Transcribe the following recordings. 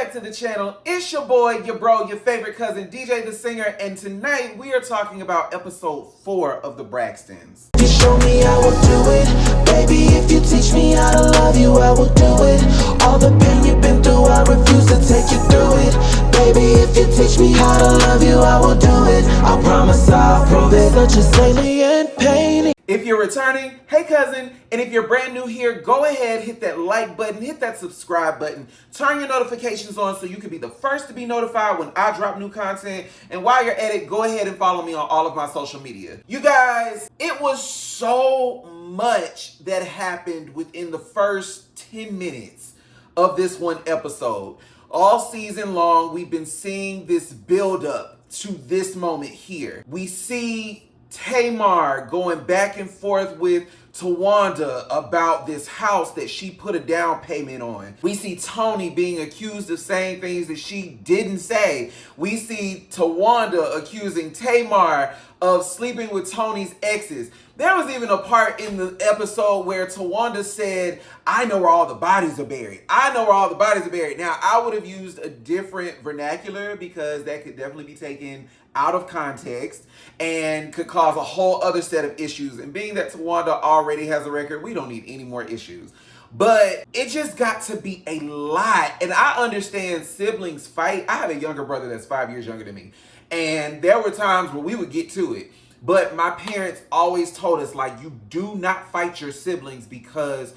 back to the channel. It's your boy, your bro, your favorite cousin, DJ the Singer, and tonight we are talking about episode 4 of the Braxtons. If you show me, I will do it. Baby, if you teach me how to love you, I will do it. All the pain you've been through, I refuse to take you through it. Baby, if you teach me how to love you, I will do it. I promise I'll prove it. Such a alien pain. If you're returning, hey cousin, and if you're brand new here, go ahead, hit that like button, hit that subscribe button, turn your notifications on so you can be the first to be notified when I drop new content. And while you're at it, go ahead and follow me on all of my social media. You guys, it was so much that happened within the first 10 minutes of this one episode. All season long, we've been seeing this build up to this moment here. We see Tamar going back and forth with Tawanda about this house that she put a down payment on. We see Toni being accused of saying things that she didn't say. We see Tawanda accusing Tamar of sleeping with Toni's exes. There was even a part in the episode where Tawanda said, I know where all the bodies are buried. I know where all the bodies are buried. Now, I would have used a different vernacular because that could definitely be taken out of context and could cause a whole other set of issues. And being that Tawanda already has a record, we don't need any more issues. But it just got to be a lot. And I understand siblings fight. I have a younger brother that's 5 years younger than me. And there were times where we would get to it. But my parents always told us, like, you do not fight your siblings because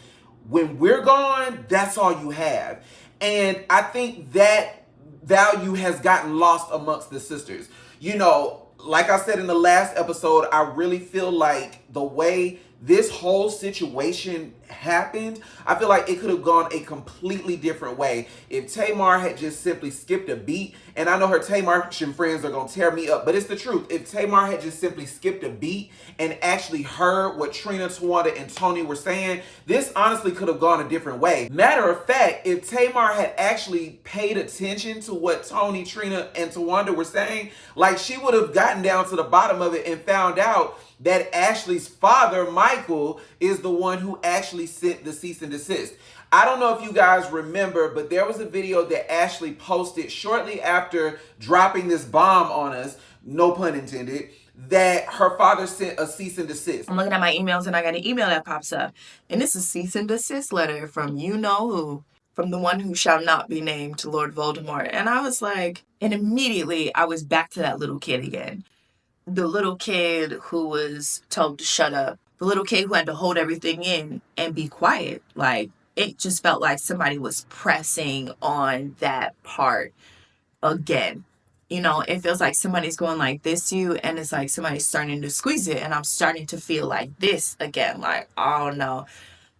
when we're gone, that's all you have. And I think that value has gotten lost amongst the sisters. You know, like I said in the last episode, I really feel like the way this whole situation happened, I feel like it could have gone a completely different way if Tamar had just simply skipped a beat. And I know her Tamartian friends are going to tear me up, but it's the truth. If Tamar had just simply skipped a beat and actually heard what Trina, Tawanda, and Toni were saying, this honestly could have gone a different way. Matter of fact, if Tamar had actually paid attention to what Toni, Trina, and Tawanda were saying, like, she would have gotten down to the bottom of it and found out that Ashley's father, Michael, is the one who actually sent the cease and desist. I don't know if you guys remember, but there was a video that Ashley posted shortly after dropping this bomb on us, no pun intended, that her father sent a cease and desist. I'm looking at my emails and I got an email that pops up. And it's a cease and desist letter from you-know-who, from the one who shall not be named, to Lord Voldemort. And I was like, and immediately I was back to that little kid again. The little kid who was told to shut up. The little kid who had to hold everything in and be quiet. Like, it just felt like somebody was pressing on that part again. You know, it feels like somebody's going like this to you, and it's like somebody's starting to squeeze it, and I'm starting to feel like this again. Like, oh no,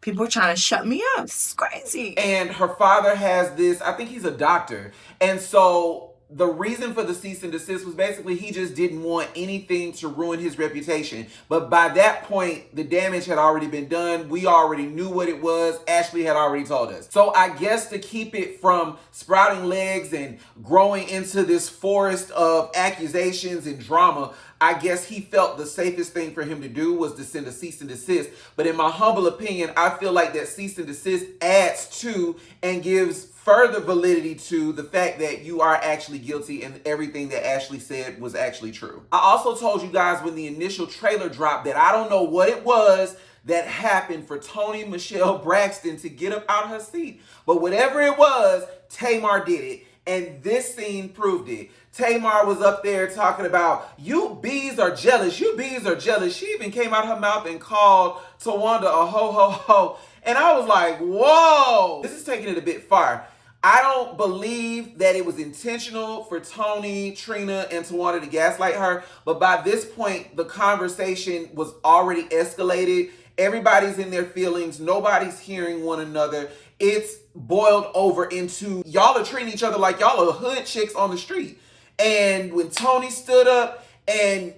people are trying to shut me up. It's crazy. And her father has this, I think he's a doctor. And so the reason for the cease and desist was basically he just didn't want anything to ruin his reputation. But by that point, the damage had already been done. We already knew what it was. Ashley had already told us. So I guess to keep it from sprouting legs and growing into this forest of accusations and drama, I guess he felt the safest thing for him to do was to send a cease and desist. But in my humble opinion, I feel like that cease and desist adds to and gives further validity to the fact that you are actually guilty and everything that Ashley said was actually true. I also told you guys when the initial trailer dropped that I don't know what it was that happened for Toni Michelle Braxton to get up out of her seat. But whatever it was, Tamar did it. And this scene proved it. Tamar was up there talking about, you bees are jealous. You bees are jealous. She even came out her mouth and called Tawanda a ho, ho, ho. And I was like, whoa, this is taking it a bit far. I don't believe that it was intentional for Toni, Trina, and Tawanda to gaslight her. But by this point, the conversation was already escalated. Everybody's in their feelings. Nobody's hearing one another. It's boiled over into y'all are treating each other like y'all are hood chicks on the street. And when Toni stood up and,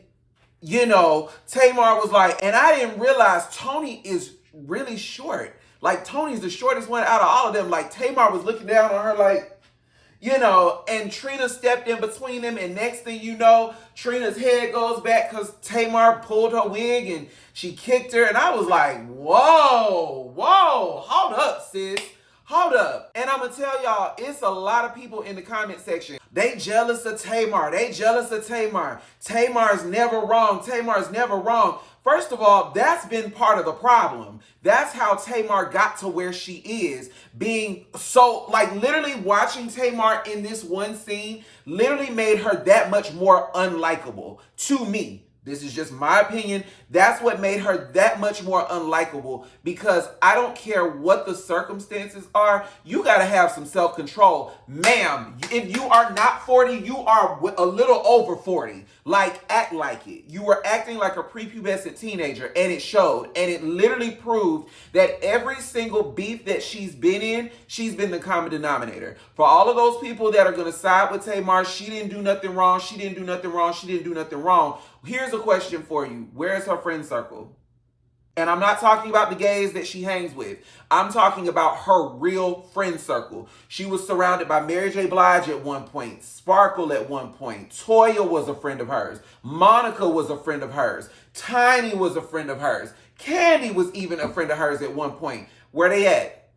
you know, Tamar was like, and I didn't realize Toni is really short. Like, Toni's the shortest one out of all of them. Like, Tamar was looking down on her like, you know, and Trina stepped in between them. And next thing you know, Trina's head goes back because Tamar pulled her wig and she kicked her. And I was like, whoa, hold up, sis. Hold up. And I'm going to tell y'all, it's a lot of people in the comment section. They jealous of Tamar. They jealous of Tamar. Tamar's never wrong. Tamar's never wrong. First of all, that's been part of the problem. That's how Tamar got to where she is. Being so, like, literally watching Tamar in this one scene literally made her that much more unlikable to me. This is just my opinion. That's what made her that much more unlikable, because I don't care what the circumstances are. You got to have some self-control. Ma'am, if you are not 40, you are a little over 40. Like, act like it. You were acting like a prepubescent teenager, and it showed. And it literally proved that every single beef that she's been the common denominator. For all of those people that are going to side with Tamar, she didn't do nothing wrong. She didn't do nothing wrong. She didn't do nothing wrong. Here's a question for you. Where is her friend circle? And I'm not talking about the gays that she hangs with. I'm talking about her real friend circle. She was surrounded by Mary J. Blige at one point, Sparkle at one point, Toya was a friend of hers, Monica was a friend of hers, Toni was a friend of hers, Candy was even a friend of hers at one point. Where they at?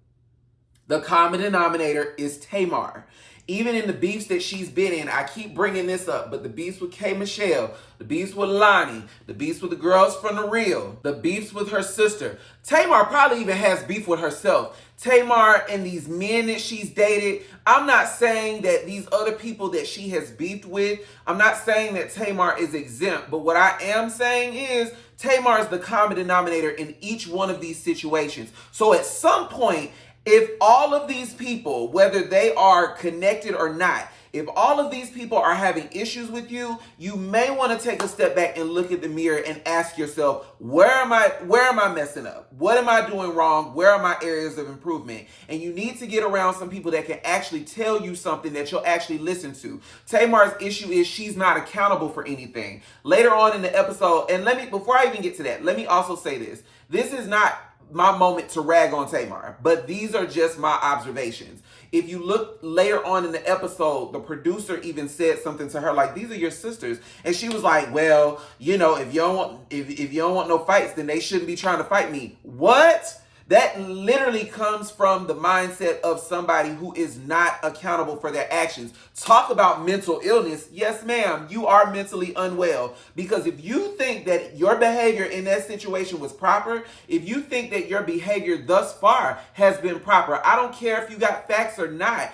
The common denominator is Tamar. Even in the beefs that she's been in, I keep bringing this up, but the beefs with K. Michelle, the beefs with Lonnie, the beefs with the girls from The Real, the beefs with her sister. Tamar probably even has beef with herself. Tamar and these men that she's dated, I'm not saying that these other people that she has beefed with, I'm not saying that Tamar is exempt, but what I am saying is Tamar is the common denominator in each one of these situations. So at some point, if all of these people, whether they are connected or not, if all of these people are having issues with you, you may want to take a step back and look at the mirror and ask yourself, where am I messing up? What am I doing wrong? Where are my areas of improvement? And you need to get around some people that can actually tell you something that you'll actually listen to. Tamar's issue is she's not accountable for anything. Later on in the episode, and before I even get to that, let me also say this. This is not my moment to rag on Tamar, but these are just my observations. If you look later on in the episode, the producer even said something to her like, these are your sisters. And she was like, well, you know, if you don't want no fights, then they shouldn't be trying to fight me. What? That literally comes from the mindset of somebody who is not accountable for their actions. Talk about mental illness. Yes, ma'am, you are mentally unwell. Because if you think that your behavior in that situation was proper, if you think that your behavior thus far has been proper, I don't care if you got facts or not.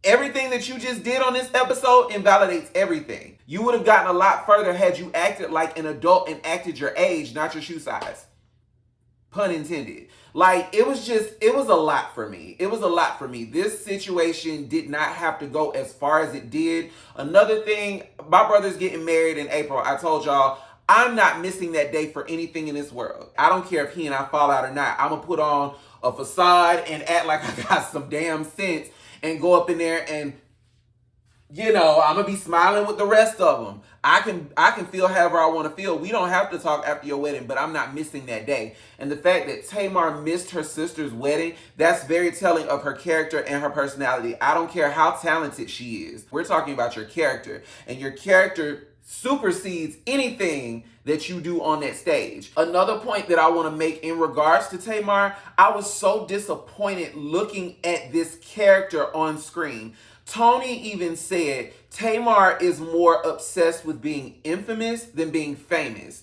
Everything that you just did on this episode invalidates everything. You would have gotten a lot further had you acted like an adult and acted your age, not your shoe size. Pun intended. Like, it was a lot for me. It was a lot for me. This situation did not have to go as far as it did. Another thing, my brother's getting married in April. I told y'all, I'm not missing that day for anything in this world. I don't care if he and I fall out or not. I'm going to put on a facade and act like I got some damn sense and go up in there and, you know, I'm going to be smiling with the rest of them. I can feel however I want to feel. We don't have to talk after your wedding, but I'm not missing that day. And the fact that Tamar missed her sister's wedding, that's very telling of her character and her personality. I don't care how talented she is. We're talking about your character, and your character supersedes anything that you do on that stage. Another point that I want to make in regards to Tamar, I was so disappointed looking at this character on screen. Toni even said Tamar is more obsessed with being infamous than being famous.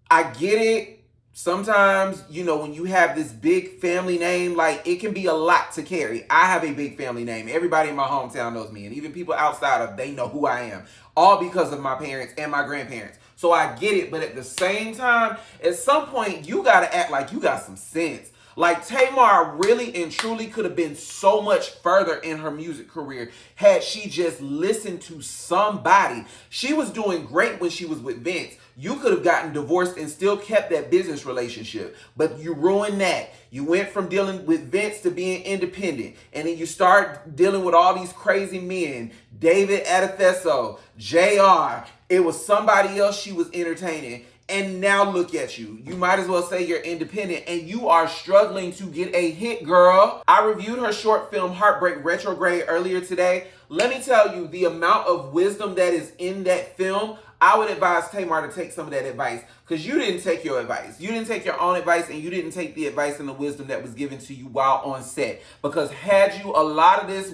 I get it. Sometimes, you know, when you have this big family name, like, it can be a lot to carry. I have a big family name. Everybody in my hometown knows me, and even people outside of, they know who I am. All because of my parents and my grandparents. So I get it, but at the same time, at some point, you gotta act like you got some sense. Like, Tamar really and truly could have been so much further in her music career had she just listened to somebody. She was doing great when she was with Vince. You could have gotten divorced and still kept that business relationship, but you ruined that. You went from dealing with Vince to being independent, and then you start dealing with all these crazy men, David Adefeso, JR. It was somebody else she was entertaining. And now look at you. You might as well say you're independent and you are struggling to get a hit, girl. I reviewed her short film Heartbreak Retrograde earlier today. Let me tell you, the amount of wisdom that is in that film, I would advise Tamar to take some of that advice, because you didn't take your advice. You didn't take your own advice, and you didn't take the advice and the wisdom that was given to you while on set. Because had you a lot of this,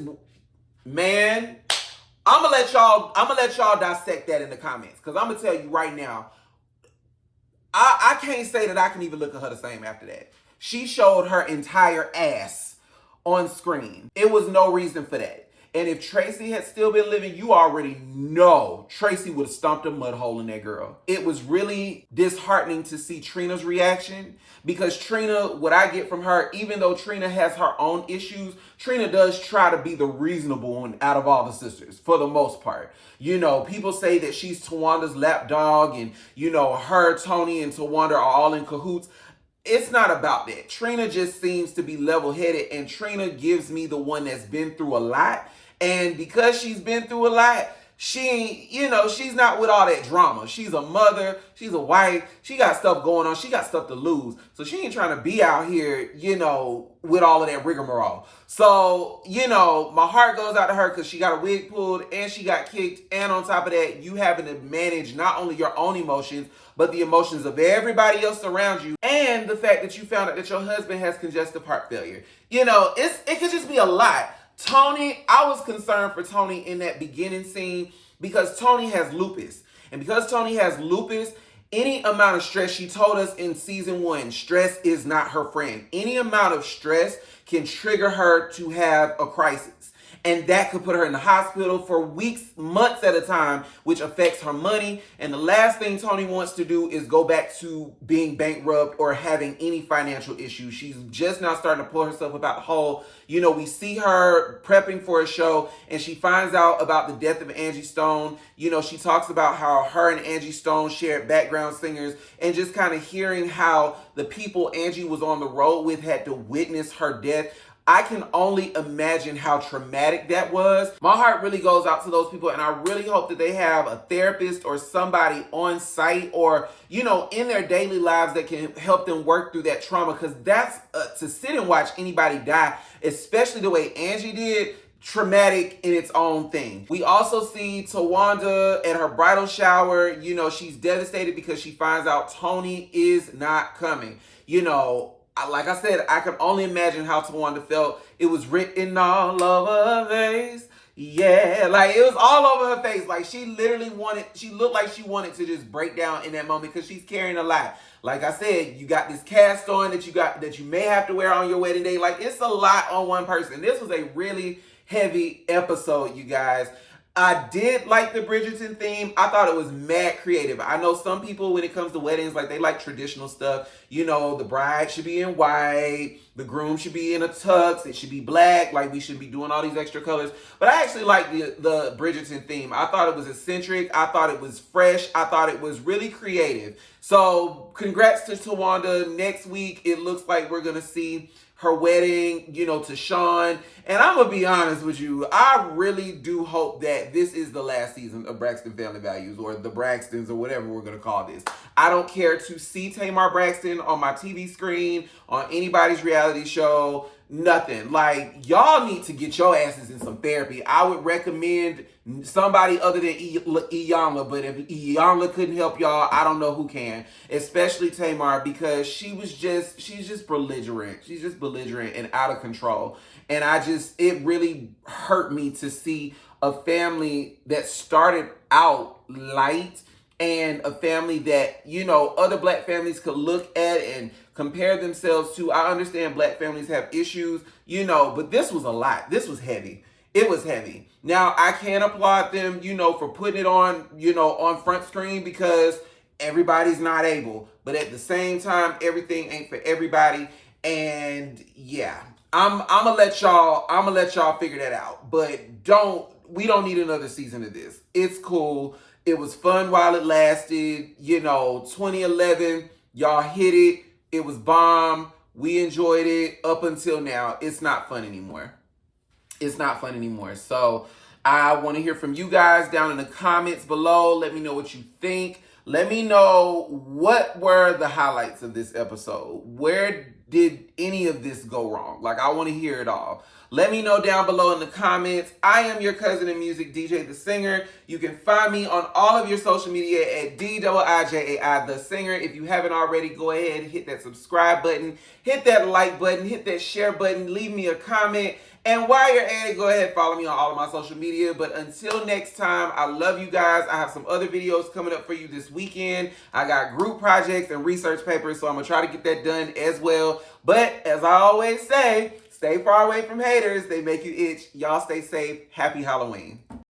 man, I'm gonna let y'all dissect that in the comments. Because I'm gonna tell you right now, I can't say that I can even look at her the same after that. She showed her entire ass on screen. It was no reason for that. And if Tracy had still been living, you already know Tracy would have stomped a mud hole in that girl. It was really disheartening to see Trina's reaction, because Trina, what I get from her, even though Trina has her own issues, Trina does try to be the reasonable one out of all the sisters for the most part. You know, people say that she's Tawanda's lapdog, and you know, her, Toni, and Tawanda are all in cahoots. It's not about that. Trina just seems to be level-headed, and Trina gives me the one that's been through a lot. And because she's been through a lot, she ain't, you know, she's not with all that drama. She's a mother, she's a wife, she got stuff going on, she got stuff to lose. So she ain't trying to be out here, you know, with all of that rigmarole. So, you know, my heart goes out to her, because she got a wig pulled and she got kicked. And on top of that, you having to manage not only your own emotions, but the emotions of everybody else around you. And the fact that you found out that your husband has congestive heart failure. You know, it could just be a lot. Toni, I was concerned for Toni in that beginning scene, because Toni has lupus. And because Toni has lupus, any amount of stress, she told us in season 1, stress is not her friend. Any amount of stress can trigger her to have a crisis. And that could put her in the hospital for weeks, months at a time, which affects her money. And the last thing Toni wants to do is go back to being bankrupt or having any financial issues. She's just now starting to pull herself up out the hole. You know, we see her prepping for a show, and she finds out about the death of Angie Stone. You know, she talks about how her and Angie Stone shared background singers, and just kind of hearing how the people Angie was on the road with had to witness her death. I can only imagine how traumatic that was. My heart really goes out to those people, and I really hope that they have a therapist or somebody on site, or, you know, in their daily lives that can help them work through that trauma, because that's to sit and watch anybody die, especially the way Angie did, traumatic in its own thing. We also see Tawanda at her bridal shower. You know, she's devastated because she finds out Toni is not coming. You know, like I said, I can only imagine how Tawanda felt. It was written all over her face. Yeah, like it was all over her face. Like she looked like she wanted to just break down in that moment, because she's carrying a lot. Like I said, you got this cast on that you may have to wear on your wedding day. Like, it's a lot on one person. This was a really heavy episode, you guys. I did like the Bridgerton theme. I thought it was mad creative. I know some people, when it comes to weddings, like, they like traditional stuff. You know, the bride should be in white, the groom should be in a tux, it should be black, like we should be doing all these extra colors. But I actually like the Bridgerton theme. I thought it was eccentric. I thought it was fresh. I thought it was really creative. So congrats to Tawanda. Next week, it looks like we're going to see her wedding, you know, to Sean. And I'm going to be honest with you, I really do hope that this is the last season of Braxton Family Values, or the Braxtons, or whatever we're going to call this. I don't care to see Tamar Braxton on my TV screen, on anybody's reality show, nothing. Like, y'all need to get your asses in some therapy. I would recommend somebody other than Iyanla, but if Iyanla couldn't help y'all, I don't know who can. Especially Tamar, because she's just belligerent. She's just belligerent and out of control. And it really hurt me to see a family that started out light, and a family that, you know, other black families could look at and compare themselves to. I understand black families have issues, you know, but this was a lot. This was heavy. It was heavy. Now, I can applaud them, you know, for putting it on, you know, on front screen, because everybody's not able. But at the same time, everything ain't for everybody. And yeah, I'm gonna let y'all figure that out. But we don't need another season of this. It's cool. It was fun while it lasted. You know, 2011, y'all hit it. It was bomb. We enjoyed it. Up until now, it's not fun anymore. It's not fun anymore. So I want to hear from you guys down in the comments below. Let me know what you think. Let me know, what were the highlights of this episode? Where did any of this go wrong? Like, I want to hear it all. Let me know down below in the comments. I am your cousin in music, DJ The Singer. You can find me on all of your social media at DIIJAI The Singer. If you haven't already, go ahead and hit that subscribe button, hit that like button, hit that share button, leave me a comment. And while you're at it, go ahead and follow me on all of my social media. But until next time, I love you guys. I have some other videos coming up for you this weekend. I got group projects and research papers, so I'm going to try to get that done as well. But as I always say, stay far away from haters. They make you itch. Y'all stay safe. Happy Halloween.